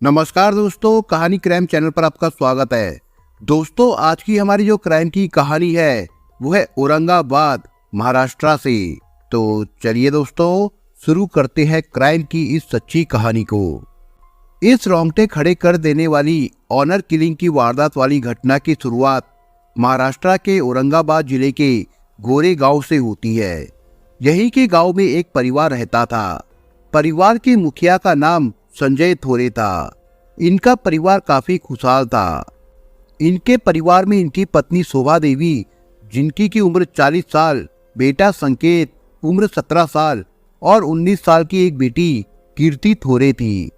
नमस्कार दोस्तों, कहानी क्राइम चैनल पर आपका स्वागत है। दोस्तों, आज की हमारी जो क्राइम की कहानी है वो है औरंगाबाद, महाराष्ट्र से। तो चलिए दोस्तों, शुरू करते हैं क्राइम की इस सच्ची कहानी को। इस रोंगटे खड़े कर देने वाली ऑनर किलिंग की वारदात वाली घटना की शुरुआत महाराष्ट्र के औरंगाबाद जिले के गोरे गांव से होती है। यही के गांव में एक परिवार रहता था। परिवार के मुखिया का नाम संजय थोरे था। इनका परिवार काफी खुशहाल था। इनके परिवार में इनकी पत्नी शोभा देवी, जिनकी की उम्र 40 साल, बेटा संकेत उम्र 17 साल और 19 साल की एक बेटी कीर्ति थोरे थी।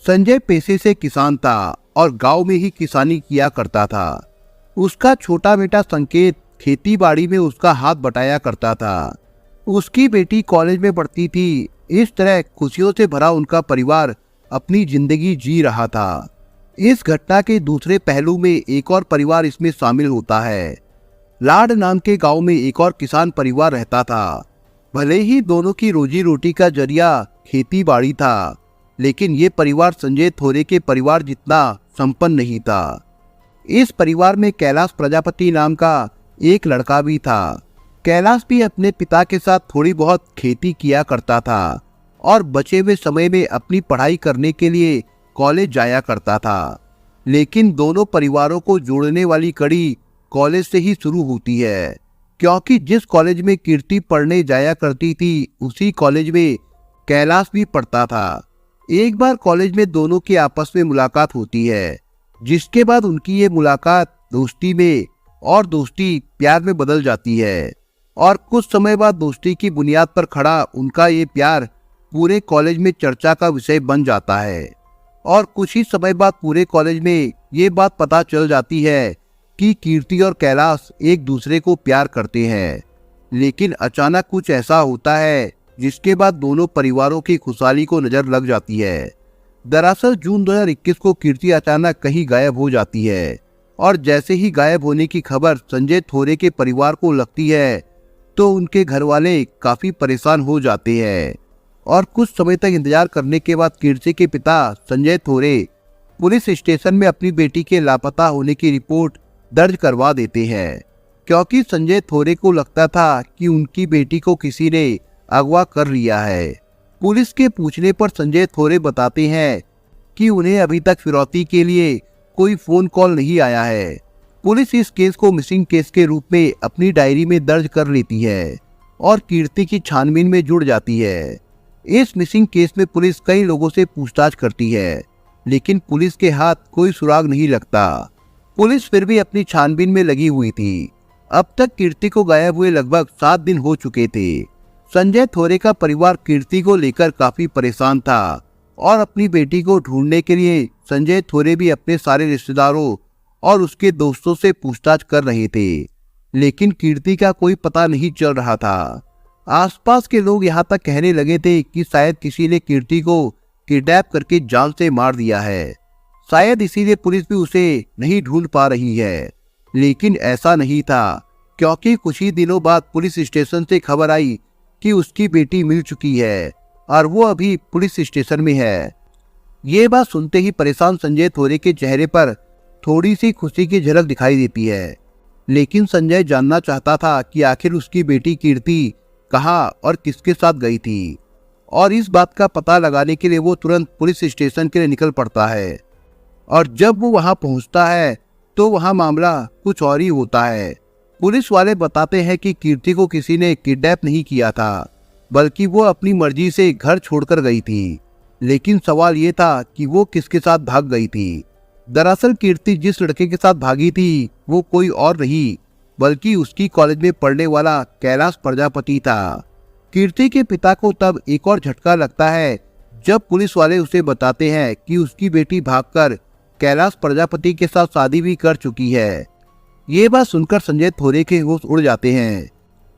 संजय पेशे से किसान था और गांव में ही किसानी किया करता था। उसका छोटा बेटा संकेत खेती बाड़ी में उसका हाथ बटाया करता था। उसकी बेटी कॉलेज में पढ़ती थी। इस तरह खुशियों से भरा उनका परिवार अपनी जिंदगी जी रहा था। इस घटना के दूसरे पहलू में एक और परिवार इसमें शामिल होता है। लाड नाम के गांव में एक और किसान परिवार रहता था। भले ही दोनों की रोजी रोटी का जरिया खेती बाड़ी था, लेकिन ये परिवार संजय थोरे के परिवार जितना संपन्न नहीं था। इस परिवार में कैलाश प्रजापति नाम का एक लड़का भी था। कैलाश भी अपने पिता के साथ थोड़ी बहुत खेती किया करता था और बचे हुए समय में अपनी पढ़ाई करने के लिए कॉलेज जाया करता था। लेकिन दोनों परिवारों को जोड़ने वाली कड़ी कॉलेज से ही शुरू होती है, क्योंकि जिस कॉलेज में कीर्ति पढ़ने जाया करती थी उसी कॉलेज में कैलाश भी पढ़ता था। एक बार कॉलेज में दोनों की आपस में मुलाकात होती है, जिसके बाद उनकी ये मुलाकात दोस्ती में और दोस्ती प्यार में बदल जाती है। और कुछ समय बाद दोस्ती की बुनियाद पर खड़ा उनका ये प्यार पूरे कॉलेज में चर्चा का विषय बन जाता है। और कुछ ही समय बाद पूरे कॉलेज में ये बात पता चल जाती है कि कीर्ति और कैलाश एक दूसरे को प्यार करते हैं। लेकिन अचानक कुछ ऐसा होता है जिसके बाद दोनों परिवारों की खुशहाली को नजर लग जाती है। दरअसल जून 2021 को कीर्ति अचानक कहीं गायब हो जाती है और जैसे ही गायब होने की खबर संजय थोरे के परिवार को लगती है तो उनके घर वाले काफी परेशान हो जाते हैं। और कुछ समय तक इंतजार करने के बाद कीर्ति के पिता संजय थोरे पुलिस स्टेशन में अपनी बेटी के लापता होने की रिपोर्ट दर्ज करवा देते हैं, क्योंकि संजय थोरे को लगता था कि उनकी बेटी को किसी ने अगवा कर लिया है। पुलिस के पूछने पर संजय थोरे बताते हैं कि उन्हें अभी तक फिरौती के लिए कोई फोन कॉल नहीं आया है। पुलिस इस केस को मिसिंग केस के रूप में अपनी डायरी में दर्ज कर लेती है और कीर्ति की छानबीन में जुड़ जाती है। इस मिसिंग केस में पुलिस कई लोगों से पूछताछ करती है, लेकिन पुलिस के हाथ कोई सुराग नहीं लगता। पुलिस फिर भी अपनी छानबीन में लगी हुई थी। अब तक कीर्ति को गायब हुए लगभग 7 दिन हो चुके थे। संजय थोरे का परिवार कीर्ति को लेकर काफी परेशान था और अपनी बेटी को ढूंढने के लिए संजय थोरे भी अपने सारे रिश्तेदारों और उसके दोस्तों से पूछताछ कर रहे थे, लेकिन कीर्ति का कोई पता नहीं चल रहा था। आसपास के लोग यहाँ तक कहने लगे थे कि शायद किसी ने कीर्ति को किडनैप करके जान से मार दिया है। शायद इसीलिए पुलिस भी उसे नहीं ढूंढ पा रही है। लेकिन ऐसा नहीं था, क्योंकि कुछ ही दिनों बाद पुलिस स्टेशन से खबर आई कि उसकी बेटी मिल चुकी है और वो अभी पुलिस स्टेशन में है। ये बात सुनते ही परेशान संजय थोरे के चेहरे पर थोड़ी सी खुशी की झलक दिखाई देती है। लेकिन संजय जानना चाहता था कि आखिर उसकी बेटी कीर्ति कहाँ और किसके साथ गई थी, और इस बात का पता लगाने के लिए वो तुरंत पुलिस स्टेशन के लिए निकल पड़ता है। और जब वो वहां पहुंचता है तो वहां मामला कुछ और ही होता है। पुलिस वाले बताते हैं कि कीर्ति को किसी ने किडनैप नहीं किया था, बल्कि वो अपनी मर्जी से घर छोड़कर गई थी। लेकिन सवाल ये था कि वो किसके साथ भाग गई थी। दरअसल कीर्ति जिस लड़के के साथ भागी थी वो कोई और नहीं, बल्कि उसकी कॉलेज में पढ़ने वाला कैलाश प्रजापति था। कीर्ति के पिता को तब एक और झटका लगता है जब पुलिस वाले उसे बताते हैं कि उसकी बेटी भागकर कैलाश प्रजापति के साथ शादी भी कर चुकी है। ये बात सुनकर संजय थोरे के होश उड़ जाते हैं,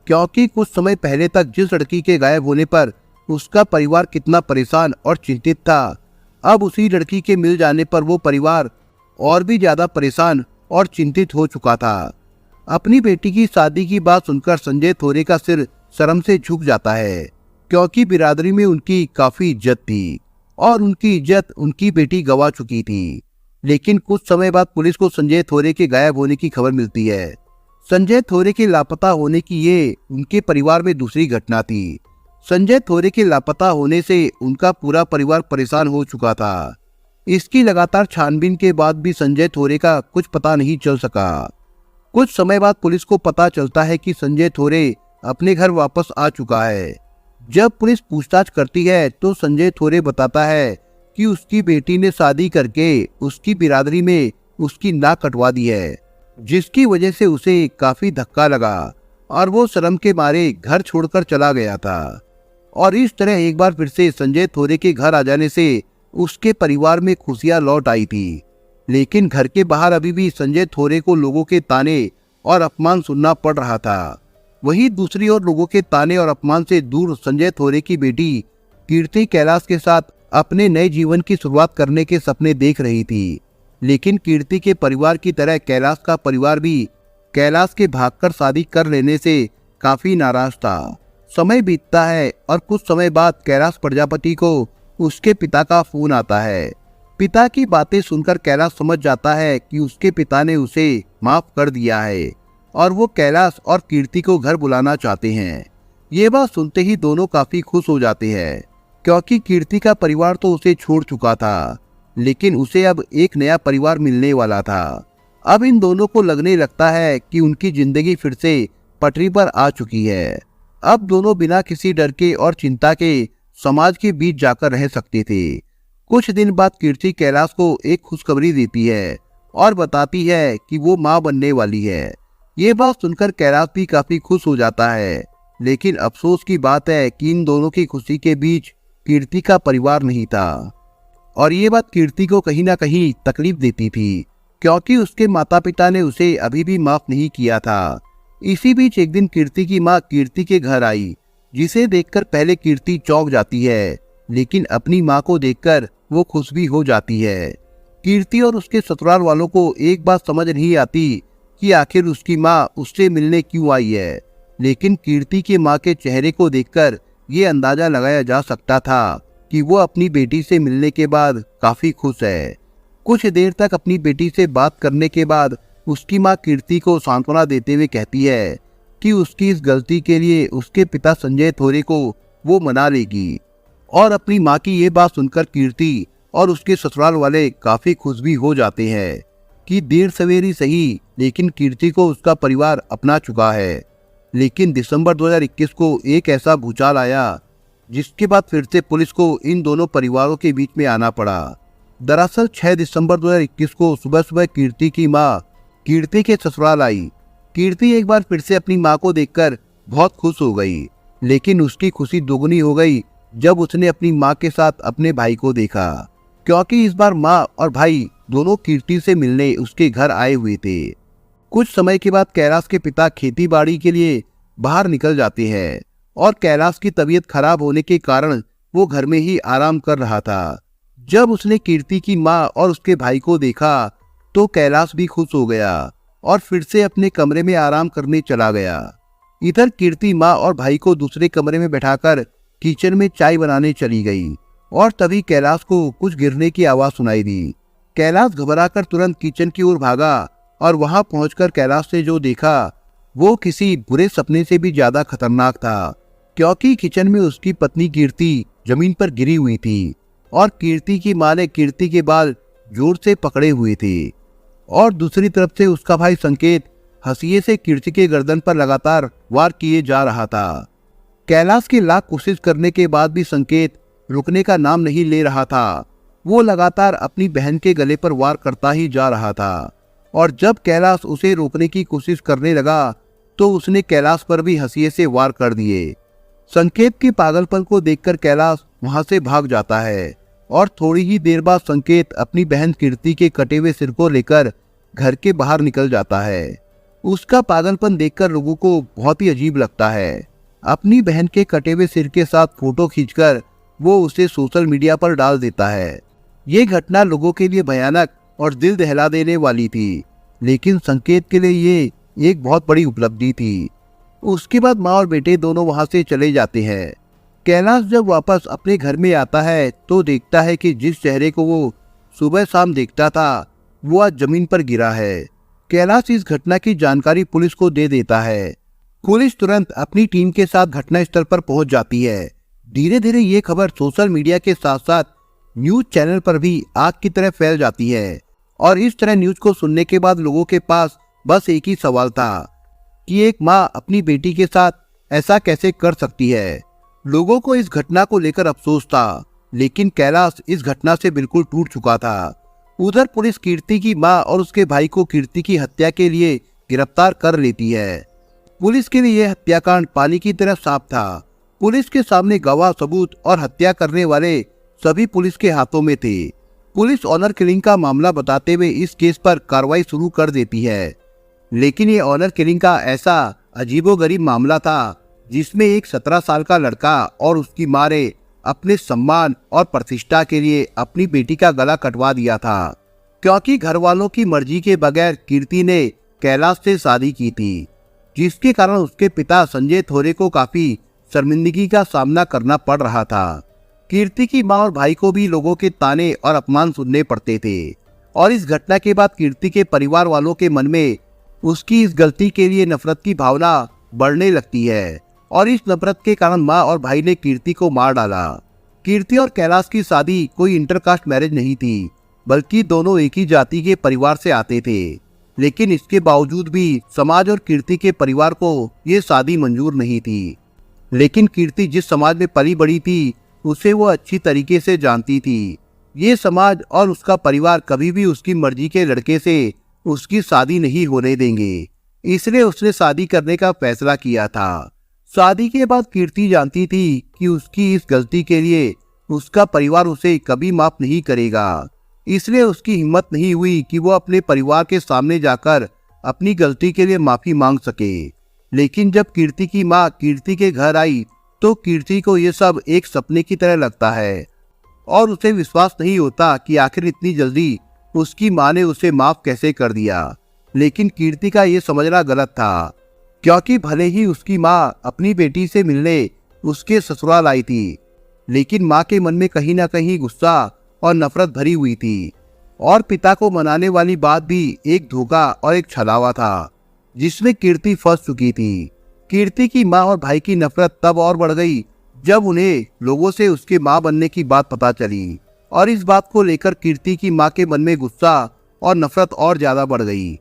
क्योंकि कुछ समय पहले तक जिस लड़की के गायब होने पर उसका परिवार कितना परेशान और चिंतित था, अब उसी लड़की के मिल जाने पर वो परिवार और भी ज्यादा परेशान और चिंतित हो चुका था। अपनी बेटी की शादी की बात सुनकर संजय थोरे का सिर शर्म से झुक जाता है, क्योंकि बिरादरी में उनकी काफी इज्जत थी। और उनकी इज्जत उनकी बेटी गंवा चुकी थी। लेकिन कुछ समय बाद पुलिस को संजय थोरे के गायब होने की खबर मिलती है। संजय थोरे के लापता होने की ये उनके परिवार में दूसरी घटना थी। संजय थोरे के लापता होने से उनका पूरा परिवार परेशान हो चुका था। इसकी लगातार छानबीन के बाद भी संजय थोरे का कुछ पता नहीं चल सका। कुछ समय बाद पुलिस को पता चलता है कि संजय थोरे अपने घर वापस आ चुका है। जब पुलिस पूछताछ करती है तो संजय थोरे बताता है कि उसकी बेटी ने शादी करके उसकी बिरादरी में उसकी नाक कटवा दी है, जिसकी वजह से उसे काफी धक्का लगा और वो शर्म के मारे घर छोड़कर चला गया था। और इस तरह एक बार फिर से संजय थोरे के घर आ जाने से उसके परिवार में खुशियां लौट आई थी। लेकिन घर के बाहर अभी भी संजय थोरे को लोगों के ताने और अपमान सुनना पड़ रहा था। वहीं दूसरी ओर लोगों के ताने और अपमान से दूर संजय थोरे की बेटी कीर्ति कैलाश के साथ अपने नए जीवन की शुरुआत करने के सपने देख रही थी। लेकिन कीर्ति के परिवार की तरह कैलाश का परिवार भी कैलाश के भागकर शादी कर लेने से काफी नाराज था। समय बीतता है और कुछ समय बाद कैलाश प्रजापति को उसके पिता का फोन आता है। पिता की बातें सुनकर कैलाश समझ जाता है कि उसके पिता ने उसे माफ कर दिया है और वो कैलाश और कीर्ति को घर बुलाना चाहते हैं। ये बात सुनते ही दोनों काफी खुश हो जाते हैं, क्योंकि कीर्ति का परिवार तो उसे छोड़ चुका था, लेकिन उसे अब एक नया परिवार मिलने वाला था। अब इन दोनों को लगने लगता है कि उनकी जिंदगी फिर से पटरी पर आ चुकी है। अब दोनों बिना किसी डर के और चिंता के समाज के बीच जाकर रह सकते थे। कुछ दिन बाद कीर्ति कैलाश को एक खुशखबरी देती है और बताती है कि वो मां बनने वाली है। ये बात सुनकर कैलाश भी काफी खुश हो जाता है, लेकिन अफसोस की बात है कि इन दोनों की खुशी के बीच कीर्ति का परिवार नहीं था। और ये बात कीर्ति को कहीं ना कहीं तकलीफ देती थी, क्योंकि उसके माता पिता ने उसे अभी भी माफ नहीं किया था। इसी बीच एक दिन कीर्ति की माँ कीर्ति के घर आई, जिसे देखकर पहले कीर्ति चौंक जाती है, लेकिन अपनी माँ को देखकर वो खुश भी हो जाती है। कीर्ति और उसके ससुराल वालों को एक बात समझ नहीं आती कि आखिर उसकी माँ उससे मिलने क्यों आई है, लेकिन कीर्ति की माँ के चेहरे को देखकर ये अंदाजा लगाया जा सकता था कि वो अपनी बेटी से मिलने के बाद काफी खुश है। कुछ देर तक अपनी बेटी से बात करने के बाद उसकी माँ कीर्ति को सांत्वना देते हुए कहती है कि उसकी इस गलती के लिए उसके पिता संजय थोरे को वो मना लेगी। और अपनी माँ की ये बात सुनकर कीर्ति और उसके ससुराल वाले काफी खुश भी हो जाते हैं कि देर सवेरी सही, लेकिन कीर्ति को उसका परिवार अपना चुका है। लेकिन दिसंबर 2021 को एक ऐसा भूचाल आया, जिसके बाद फिर से पुलिस को इन दोनों परिवारों के बीच में आना पड़ा। दरअसल 6 दिसंबर 2021 को सुबह सुबह कीर्ति की माँ कीर्ति के ससुराल आई। कीर्ति एक बार फिर से अपनी माँ को देखकर बहुत खुश हो गई, लेकिन उसकी खुशी दोगुनी हो गई जब उसने अपनी माँ के साथ अपने भाई को देखा, क्योंकि इस बार माँ और भाई दोनों कीर्ति से मिलने उसके घर आए हुए थे। कुछ समय के बाद कैलाश के पिता खेती बाड़ी के लिए बाहर निकल जाते हैं और कैलाश की तबीयत खराब होने के कारण वो घर में ही आराम कर रहा था। जब उसने कीर्ति की माँ और उसके भाई को देखा तो कैलाश भी खुश हो गया और फिर से अपने कमरे में आराम करने चला गया। इधर कीर्ति माँ और भाई को दूसरे कमरे में बैठाकर किचन में चाय बनाने चली गई और तभी कैलाश को कुछ गिरने की आवाज सुनाई दी। कैलाश घबराकर तुरंत किचन की ओर भागा और वहां पहुंचकर कैलाश ने जो देखा वो किसी बुरे सपने से भी ज्यादा खतरनाक था, क्योंकि किचन में उसकी पत्नी कीर्ति जमीन पर गिरी हुई थी और कीर्ति की मां ने कीर्ति के बाल जोर से पकड़े हुए थे और दूसरी तरफ से उसका भाई संकेत हंसिए से कीर्ति के गर्दन पर लगातार वार किए जा रहा था। कैलाश की लाख कोशिश करने के बाद भी संकेत रुकने का नाम नहीं ले रहा था। वो लगातार अपनी बहन के गले पर वार करता ही जा रहा था और जब कैलाश उसे रोकने की कोशिश करने लगा तो उसने कैलाश पर भी हंसिए से वार कर दिए। संकेत के पागलपन को देखकर कैलाश वहां से भाग जाता है और थोड़ी ही देर बाद संकेत अपनी बहन कीर्ति के कटे हुए सिर को लेकर घर के बाहर निकल जाता है। उसका पागलपन देखकर लोगों को बहुत ही अजीब लगता है। अपनी बहन के कटे हुए सिर के साथ फोटो खींचकर वो उसे सोशल मीडिया पर डाल देता है। ये घटना लोगों के लिए भयानक और दिल दहला देने वाली थी, लेकिन संकेत के लिए ये एक बहुत बड़ी उपलब्धि थी। उसके बाद माँ और बेटे दोनों वहां से चले जाते हैं। कैलाश जब वापस अपने घर में आता है तो देखता है कि जिस चेहरे को वो सुबह शाम देखता था वो आज जमीन पर गिरा है। कैलाश इस घटना की जानकारी पुलिस को दे देता है। पुलिस तुरंत अपनी टीम के साथ घटनास्थल पर पहुंच जाती है। धीरे धीरे ये खबर सोशल मीडिया के साथ साथ न्यूज चैनल पर भी आग की तरह फैल जाती है और इस तरह न्यूज को सुनने के बाद लोगों के पास बस एक ही सवाल था कि एक माँ अपनी बेटी के साथ ऐसा कैसे कर सकती है। लोगों को इस घटना को लेकर अफसोस था, लेकिन कैलाश इस घटना से बिल्कुल टूट चुका था। उधर पुलिस कीर्ति की माँ और उसके भाई को कीर्ति की हत्या के लिए गिरफ्तार कर लेती है। पुलिस के लिए यह हत्याकांड पानी की तरह साफ था। पुलिस के सामने गवाह, सबूत और हत्या करने वाले सभी पुलिस के हाथों में थे। पुलिस ऑनर किलिंग का मामला बताते हुए इस केस पर कार्रवाई शुरू कर देती है। लेकिन ये ऑनर किलिंग का ऐसा अजीबोगरीब मामला था जिसमें एक 17 साल का लड़का और उसकी मां ने अपने सम्मान और प्रतिष्ठा के लिए अपनी बेटी का गला कटवा दिया था, क्योंकि घर वालों की मर्जी के बगैर कीर्ति ने कैलाश से शादी की थी, जिसके कारण उसके पिता संजय थोरे को काफी शर्मिंदगी का सामना करना पड़ रहा था। कीर्ति की मां और भाई को भी लोगों के ताने और अपमान सुनने पड़ते थे और इस घटना के बाद कीर्ति के परिवार वालों के मन में उसकी इस गलती के लिए नफरत की भावना बढ़ने लगती है और इस नफरत के कारण मां और भाई ने कीर्ति को मार डाला। कीर्ति और कैलाश की शादी कोई इंटरकास्ट मैरिज नहीं थी, बल्कि दोनों एक ही जाति के परिवार से आते थे। लेकिन इसके बावजूद भी समाज और कीर्ति के परिवार को ये शादी मंजूर नहीं थी। लेकिन कीर्ति जिस समाज में पली बड़ी थी उसे वो अच्छी तरीके से जानती थी। ये समाज और उसका परिवार कभी भी उसकी मर्जी के लड़के से उसकी शादी नहीं होने देंगे, इसलिए उसने शादी करने का फैसला किया था। शादी के बाद कीर्ति जानती थी कि उसकी इस गलती के लिए उसका परिवार उसे कभी माफ नहीं करेगा, इसलिए उसकी हिम्मत नहीं हुई कि वो अपने परिवार के सामने जाकर अपनी गलती के लिए माफी मांग सके। लेकिन जब कीर्ति की मां कीर्ति के घर आई तो कीर्ति को ये सब एक सपने की तरह लगता है और उसे विश्वास नहीं होता कि आखिर इतनी जल्दी उसकी मां ने उसे माफ कैसे कर दिया। लेकिन कीर्ति का ये समझना गलत था, क्योंकि भले ही उसकी मां अपनी बेटी से मिलने उसके ससुराल आई थी, लेकिन मां के मन में कहीं ना कहीं गुस्सा और नफरत भरी हुई थी और पिता को मनाने वाली बात भी एक धोखा और एक छलावा था जिसमें कीर्ति फंस चुकी थी। कीर्ति की मां और भाई की नफरत तब और बढ़ गई जब उन्हें लोगों से उसके मां बनने की बात पता चली और इस बात को लेकर कीर्ति की मां के मन में गुस्सा और नफरत और ज्यादा बढ़ गई।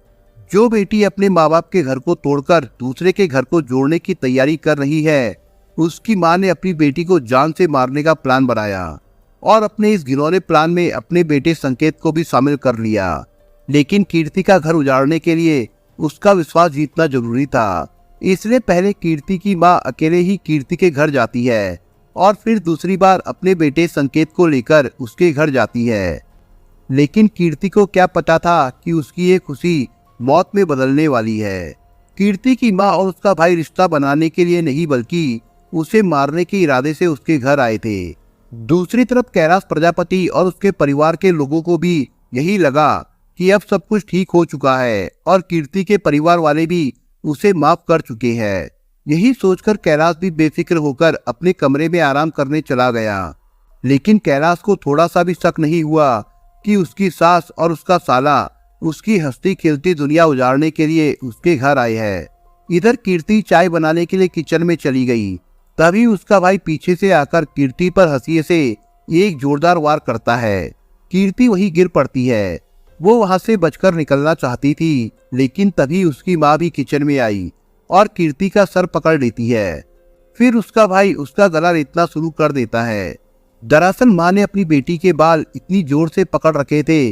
जो बेटी अपने माँ बाप के घर को तोड़कर दूसरे के घर को जोड़ने की तैयारी कर रही है, उसकी मां ने अपनी बेटी को जान से मारने का प्लान बनाया और अपने इस घिनौने प्लान में अपने बेटे संकेत को भी शामिल कर लिया। लेकिन कीर्ति का घर उजाड़ने के लिए उसका विश्वास जीतना जरूरी था, इसलिए पहले कीर्ति की मां अकेले ही कीर्ति के घर जाती है और फिर दूसरी बार अपने बेटे संकेत को लेकर उसके घर जाती है। लेकिन कीर्ति को क्या पता था कि उसकी ये खुशी मौत में बदलने वाली है। कीर्ति की मां और उसका भाई रिश्ता बनाने के लिए नहीं बल्कि उसे मारने के इरादे से उसके घर आए थे। दूसरी तरफ कैलाश प्रजापति और उसके परिवार के लोगों को भी यही लगा कि अब सब कुछ ठीक हो चुका है और कीर्ति के परिवार वाले भी उसे माफ कर चुके हैं। यही सोचकर कैलाश भी बेफिक्र होकर अपने कमरे में आराम करने चला गया। लेकिन कैलाश को थोड़ा सा भी शक नहीं हुआ कि उसकी सास और उसका साला उसकी हंसती खेलती दुनिया उजाड़ने के लिए उसके घर आए हैं। इधर कीर्ति चाय बनाने के लिए किचन में चली गई, तभी उसका भाई पीछे से आकर कीर्ति पर हंसी से एक जोरदार वार करता है। कीर्ति वहीं गिर पड़ती है। वो वहां से बचकर निकलना चाहती थी, लेकिन तभी उसकी माँ भी किचन में आई और कीर्ति का सर पकड़ लेती है। फिर उसका भाई उसका गला रेतना शुरू कर देता है। दरअसल माँ ने अपनी बेटी के बाल इतनी जोर से पकड़ रखे थे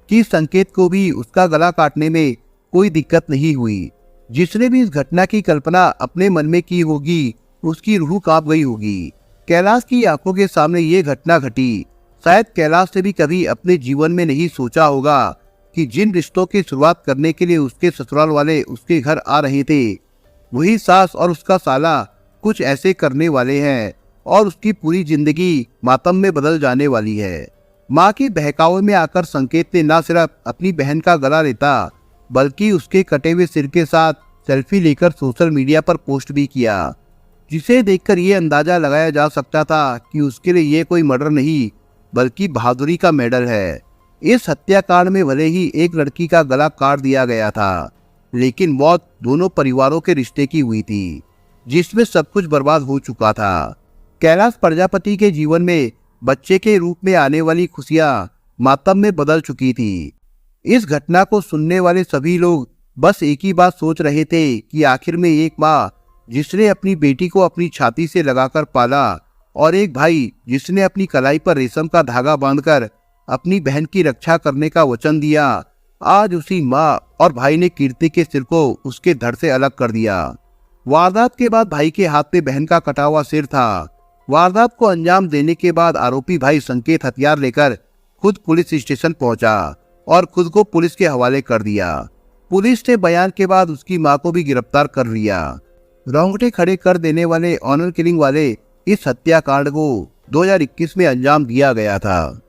कि संकेत को भी उसका गला काटने में कोई दिक्कत नहीं हुई। जिसने भी इस घटना की कल्पना अपने मन में की होगी उसकी रूह कांप गई होगी। कैलाश की आंखों के सामने ये घटना घटी। शायद कैलाश ने भी कभी अपने जीवन में नहीं सोचा होगा कि जिन रिश्तों की शुरुआत करने के लिए उसके ससुराल वाले उसके घर आ रहे थे, वही सास और उसका साला कुछ ऐसे करने वाले हैं और उसकी पूरी जिंदगी मातम में बदल जाने वाली है। माँ के बहकावे में आकर संकेत ने न सिर्फ अपनी बहन का गला लेता बल्कि उसके कटे हुए सिर के साथ सेल्फी लेकर सोशल मीडिया पर पोस्ट भी किया। जिसे देखकर ये अंदाजा लगाया जा सकता था कि उसके लिए ये कोई मर्डर नहीं बल्कि बहादुरी का मेडल है। इस हत्याकांड में भले ही एक लड़की का गला काट दिया गया था, लेकिन मौत दोनों परिवारों के रिश्ते की हुई थी, जिसमें सब कुछ बर्बाद हो चुका था। कैलाश प्रजापति के जीवन में बच्चे के रूप में आने वाली खुशियां मातम में बदल चुकी थी। इस घटना को सुनने वाले सभी लोग बस एक ही बात सोच रहे थे कि आखिर में एक माँ जिसने अपनी बेटी को अपनी छाती से लगाकर पाला और एक भाई जिसने अपनी कलाई पर रेशम का धागा बांधकर अपनी बहन की रक्षा करने का वचन दिया, आज उसी माँ और भाई ने कीर्ति के सिर को उसके धड़ से अलग कर दिया। वारदात के बाद भाई के हाथ में बहन का कटा हुआ सिर था। वारदात को अंजाम देने के बाद आरोपी भाई संकेत हथियार लेकर खुद पुलिस स्टेशन पहुंचा और खुद को पुलिस के हवाले कर दिया। पुलिस ने बयान के बाद उसकी मां को भी गिरफ्तार कर लिया। रोंगटे खड़े कर देने वाले ऑनर किलिंग वाले इस हत्याकांड को 2021 में अंजाम दिया गया था।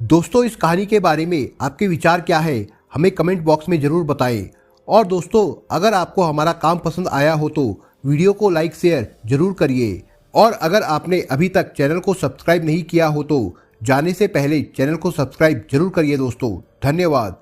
दोस्तों, इस कहानी के बारे में आपके विचार क्या है, हमें कमेंट बॉक्स में जरूर बताएं। और दोस्तों, अगर आपको हमारा काम पसंद आया हो तो वीडियो को लाइक शेयर जरूर करिए। और अगर आपने अभी तक चैनल को सब्सक्राइब नहीं किया हो तो जाने से पहले चैनल को सब्सक्राइब जरूर करिए। दोस्तों, धन्यवाद।